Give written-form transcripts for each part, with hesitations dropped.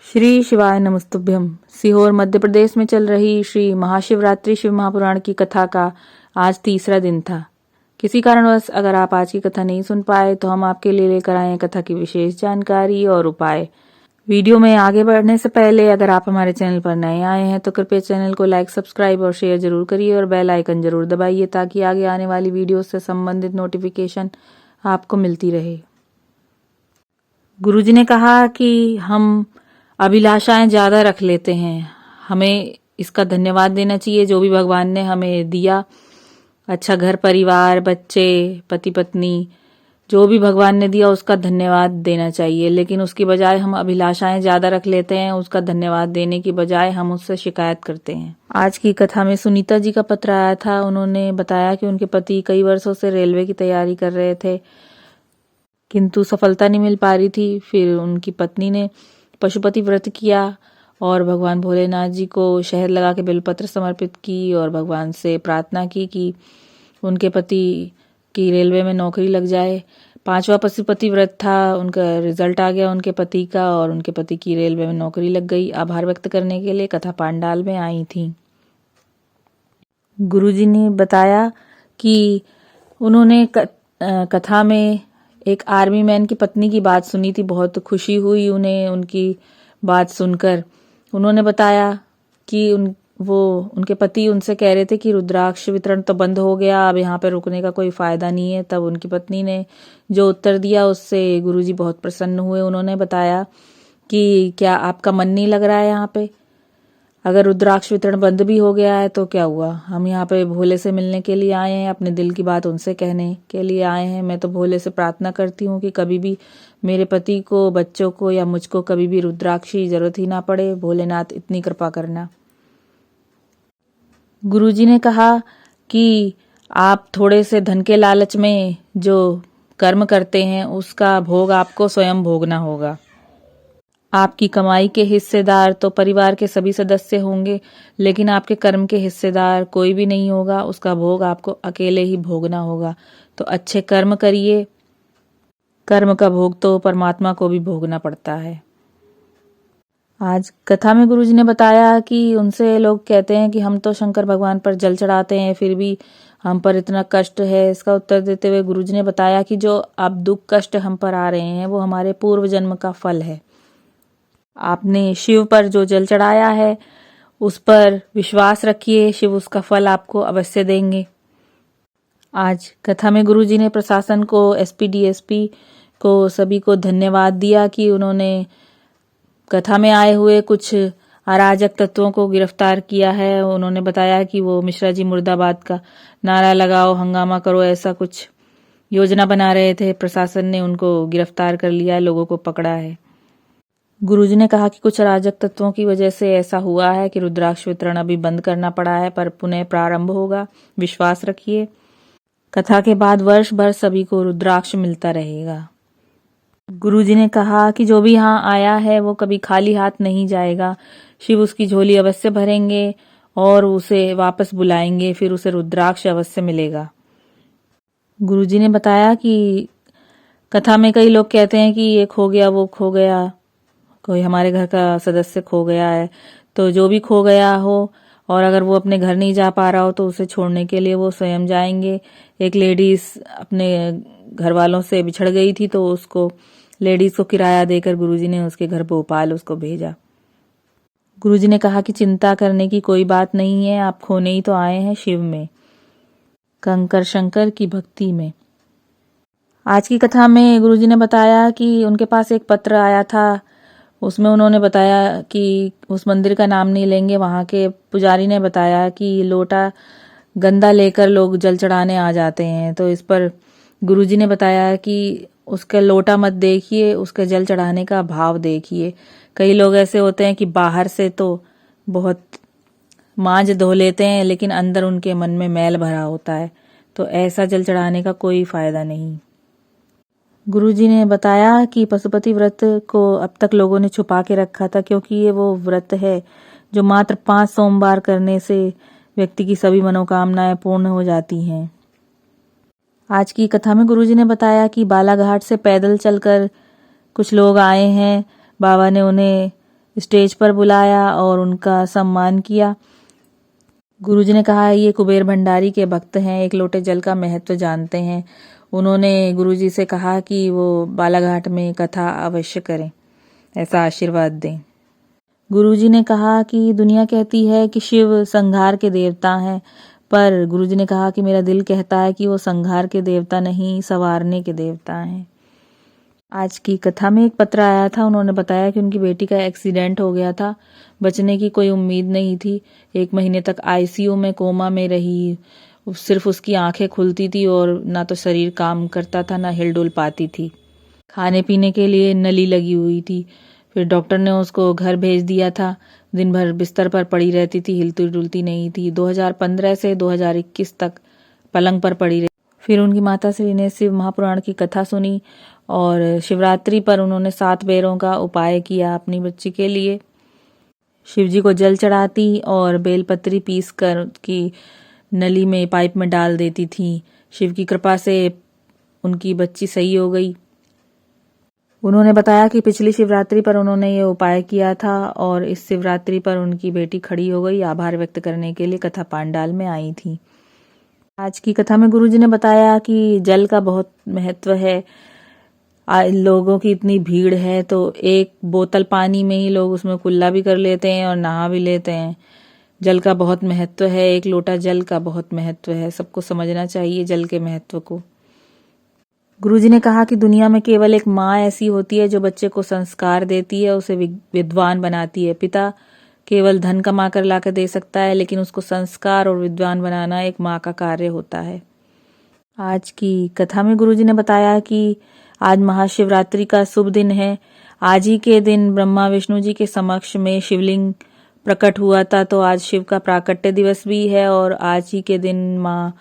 श्री शिवाय नमस्तुभ्यम। सीहोर मध्य प्रदेश में चल रही श्री महाशिवरात्रि शिव महापुराण की कथा का आज तीसरा दिन था। किसी कारणवश अगर आप आज की कथा नहीं सुन पाए तो हम आपके लिए लेकर आए हैं कथा की विशेष जानकारी और उपाय। वीडियो में आगे बढ़ने से पहले अगर आप हमारे चैनल पर नए आए हैं तो कृपया चैनल को लाइक, सब्सक्राइब और शेयर जरूर करिए और बेल आइकन जरूर दबाइए ताकि आगे आने वाली वीडियो से संबंधित नोटिफिकेशन आपको मिलती रहे। गुरुजी ने कहा कि हम अभिलाषाएं ज्यादा रख लेते हैं, हमें इसका धन्यवाद देना चाहिए जो भी भगवान ने हमें दिया। अच्छा घर परिवार, बच्चे, पति पत्नी, जो भी भगवान ने दिया उसका धन्यवाद देना चाहिए, लेकिन उसकी बजाय हम अभिलाषाएं ज्यादा रख लेते हैं। उसका धन्यवाद देने की बजाय हम उससे शिकायत करते हैं। आज की कथा में सुनीता जी का पत्र आया था। उन्होंने बताया कि उनके पति कई वर्षों से रेलवे की तैयारी कर रहे थे किंतु सफलता नहीं मिल पा रही थी। फिर उनकी पत्नी ने पशुपति व्रत किया और भगवान भोलेनाथ जी को शहद लगा के बेलपत्र समर्पित की और भगवान से प्रार्थना की कि उनके पति की रेलवे में नौकरी लग जाए। 5वां पशुपति व्रत था, उनका रिजल्ट आ गया उनके पति का और उनके पति की रेलवे में नौकरी लग गई। आभार व्यक्त करने के लिए कथा पांडाल में आई थी। गुरुजी ने बताया कि उन्होंने कथा में एक आर्मी मैन की पत्नी की बात सुनी थी। बहुत खुशी हुई उन्हें उनकी बात सुनकर। उन्होंने बताया कि उनके पति उनसे कह रहे थे कि रुद्राक्ष वितरण तो बंद हो गया, अब यहाँ पे रुकने का कोई फायदा नहीं है। तब उनकी पत्नी ने जो उत्तर दिया उससे गुरुजी बहुत प्रसन्न हुए। उन्होंने बताया कि क्या आपका मन नहीं लग रहा है यहाँ पे? अगर रुद्राक्ष वितरण बंद भी हो गया है तो क्या हुआ, हम यहाँ पे भोले से मिलने के लिए आए हैं, अपने दिल की बात उनसे कहने के लिए आए हैं। मैं तो भोले से प्रार्थना करती हूँ कि कभी भी मेरे पति को, बच्चों को या मुझको कभी भी रुद्राक्ष की जरूरत ही ना पड़े। भोलेनाथ इतनी कृपा करना। गुरुजी ने कहा कि आप थोड़े से धन के लालच में जो कर्म करते हैं उसका भोग आपको स्वयं भोगना होगा। आपकी कमाई के हिस्सेदार तो परिवार के सभी सदस्य होंगे, लेकिन आपके कर्म के हिस्सेदार कोई भी नहीं होगा। उसका भोग आपको अकेले ही भोगना होगा। तो अच्छे कर्म करिए। कर्म का भोग तो परमात्मा को भी भोगना पड़ता है। आज कथा में गुरुजी ने बताया कि उनसे लोग कहते हैं कि हम तो शंकर भगवान पर जल चढ़ाते हैं, फिर भी हम पर इतना कष्ट है। इसका उत्तर देते हुए गुरुजी ने बताया कि जो अब दुख कष्ट हम पर आ रहे हैं वो हमारे पूर्व जन्म का फल है। आपने शिव पर जो जल चढ़ाया है उस पर विश्वास रखिए, शिव उसका फल आपको अवश्य देंगे। आज कथा में गुरुजी ने प्रशासन को, एसपी, डीएसपी को, सभी को धन्यवाद दिया कि उन्होंने कथा में आए हुए कुछ अराजक तत्वों को गिरफ्तार किया है। उन्होंने बताया कि वो मिश्रा जी मुर्दाबाद का नारा लगाओ, हंगामा करो, ऐसा कुछ योजना बना रहे थे। प्रशासन ने उनको गिरफ्तार कर लिया है, लोगों को पकड़ा है। गुरुजी ने कहा कि कुछ अराजक तत्वों की वजह से ऐसा हुआ है कि रुद्राक्ष वितरण अभी बंद करना पड़ा है, पर पुनः प्रारंभ होगा, विश्वास रखिए। कथा के बाद वर्ष भर सभी को रुद्राक्ष मिलता रहेगा। गुरुजी ने कहा कि जो भी यहाँ आया है वो कभी खाली हाथ नहीं जाएगा। शिव उसकी झोली अवश्य भरेंगे और उसे वापस बुलाएंगे, फिर उसे रुद्राक्ष अवश्य मिलेगा। गुरुजी ने बताया कि कथा में कई लोग कहते हैं कि ये खो गया, वो खो गया, कोई हमारे घर का सदस्य खो गया है। तो जो भी खो गया हो और अगर वो अपने घर नहीं जा पा रहा हो तो उसे छोड़ने के लिए वो स्वयं जाएंगे। एक लेडीज अपने घर वालों से बिछड़ गई थी तो उसको, लेडीज को किराया देकर गुरुजी ने उसके घर भोपाल उसको भेजा। गुरुजी ने कहा कि चिंता करने की कोई बात नहीं है, आप खोने ही तो आए हैं शिव में, कंकर शंकर की भक्ति में। आज की कथा में गुरुजी ने बताया कि उनके पास एक पत्र आया था। उसमें उन्होंने बताया कि उस मंदिर का नाम नहीं लेंगे। वहां के पुजारी ने बताया कि लोटा गंदा लेकर लोग जल चढ़ाने आ जाते हैं, तो इस पर गुरुजी ने बताया कि उसका लोटा मत देखिए, उसके जल चढ़ाने का भाव देखिए। कई लोग ऐसे होते हैं कि बाहर से तो बहुत मांज धो लेते हैं लेकिन अंदर उनके मन में मैल भरा होता है, तो ऐसा जल चढ़ाने का कोई फायदा नहीं। गुरुजी ने बताया कि पशुपति व्रत को अब तक लोगों ने छुपा के रखा था, क्योंकि ये वो व्रत है जो मात्र 5 सोमवार करने से व्यक्ति की सभी मनोकामनाएं पूर्ण हो जाती हैं। आज की कथा में गुरुजी ने बताया कि बालाघाट से पैदल चलकर कुछ लोग आए हैं। बाबा ने उन्हें स्टेज पर बुलाया और उनका सम्मान किया। गुरुजी ने कहा ये कुबेर भंडारी के भक्त हैं, एक लोटे जल का महत्व जानते हैं। उन्होंने गुरुजी से कहा कि वो बालाघाट में कथा अवश्य करें, ऐसा आशीर्वाद दें। गुरुजी ने कहा कि दुनिया कहती है कि शिव संहार के देवता हैं, पर गुरुजी ने कहा कि मेरा दिल कहता है कि वो संहार के देवता नहीं, संवारने के देवता हैं। आज की कथा में एक पत्र आया था, उन्होंने बताया कि उनकी बेटी का एक्सीडेंट हो गया था, बचने की कोई उम्मीद नहीं थी। 1 महीने तक आईसीयू में कोमा में रही, सिर्फ उसकी आंखें खुलती थी और ना तो शरीर काम करता था, ना हिलडुल पाती थी। खाने पीने के लिए नली लगी हुई थी। फिर डॉक्टर ने उसको घर भेज दिया था। दिन भर बिस्तर पर पड़ी रहती थी, हिलती डुलती नहीं थी। 2015 से 2021 तक पलंग पर पड़ी रही। फिर उनकी माता श्री ने शिव महापुराण की कथा सुनी और शिवरात्रि पर उन्होंने 7 बेरों का उपाय किया अपनी बच्ची के लिए। शिवजी को जल चढ़ाती और बेलपत्री पीस कर की नली में पाइप में डाल देती थी। शिव की कृपा से उनकी बच्ची सही हो गई। उन्होंने बताया कि पिछली शिवरात्रि पर उन्होंने ये उपाय किया था और इस शिवरात्रि पर उनकी बेटी खड़ी हो गई, आभार व्यक्त करने के लिए कथा पांडाल में आई थी। आज की कथा में गुरुजी ने बताया कि जल का बहुत महत्व है। लोगों की इतनी भीड़ है तो एक बोतल पानी में ही लोग उसमें कुल्ला भी कर लेते हैं और नहा भी लेते हैं। जल का बहुत महत्व है, एक लोटा जल का बहुत महत्व है, सबको समझना चाहिए जल के महत्व को। गुरुजी ने कहा कि दुनिया में केवल एक माँ ऐसी होती है जो बच्चे को संस्कार देती है, उसे विद्वान बनाती है। पिता केवल धन कमा कर लाकर दे सकता है, लेकिन उसको संस्कार और विद्वान बनाना एक माँ का कार्य होता है। आज की कथा में गुरुजी ने बताया कि आज महाशिवरात्रि का शुभ दिन है। आज ही के दिन ब्रह्मा विष्णु जी के समक्ष में शिवलिंग प्रकट हुआ था, तो आज शिव का प्राकट्य दिवस भी है और आज ही के दिन माँ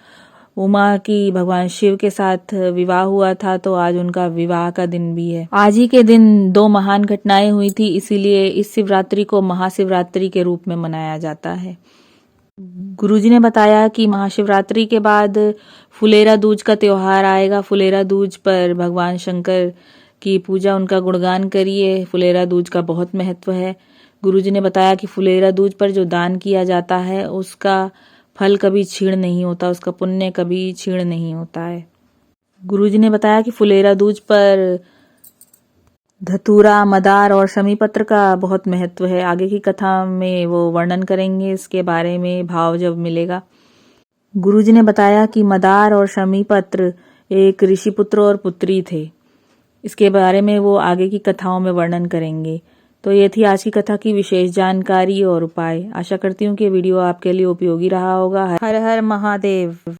उमा की भगवान शिव के साथ विवाह हुआ था, तो आज उनका विवाह का दिन भी है। आज ही के दिन 2 महान घटनाएं हुई थी, इसीलिए इस शिवरात्रि को महाशिवरात्रि के रूप में मनाया जाता है। गुरुजी ने बताया कि महाशिवरात्रि के बाद फुलेरा दूज का त्योहार आएगा। फुलेरा दूज पर भगवान शंकर की पूजा, उनका गुणगान करिए। फुलेरा दूज का बहुत महत्व है। गुरुजी ने बताया कि फुलेरा दूज पर जो दान किया जाता है उसका फल कभी क्षीण नहीं होता, उसका पुण्य कभी क्षीण नहीं होता है। गुरुजी ने बताया कि फुलेरा दूज पर धतूरा, मदार और शमी पत्र का बहुत महत्व है। आगे की कथा में वो वर्णन करेंगे इसके बारे में, भाव जब मिलेगा। गुरुजी ने बताया कि मदार और शमी पत्र एक ऋषि पुत्र और पुत्री थे। इसके बारे में वो आगे की कथाओं में वर्णन करेंगे। तो ये थी आज की कथा की विशेष जानकारी और उपाय। आशा करती हूँ कि वीडियो आपके लिए उपयोगी रहा होगा। हर हर महादेव।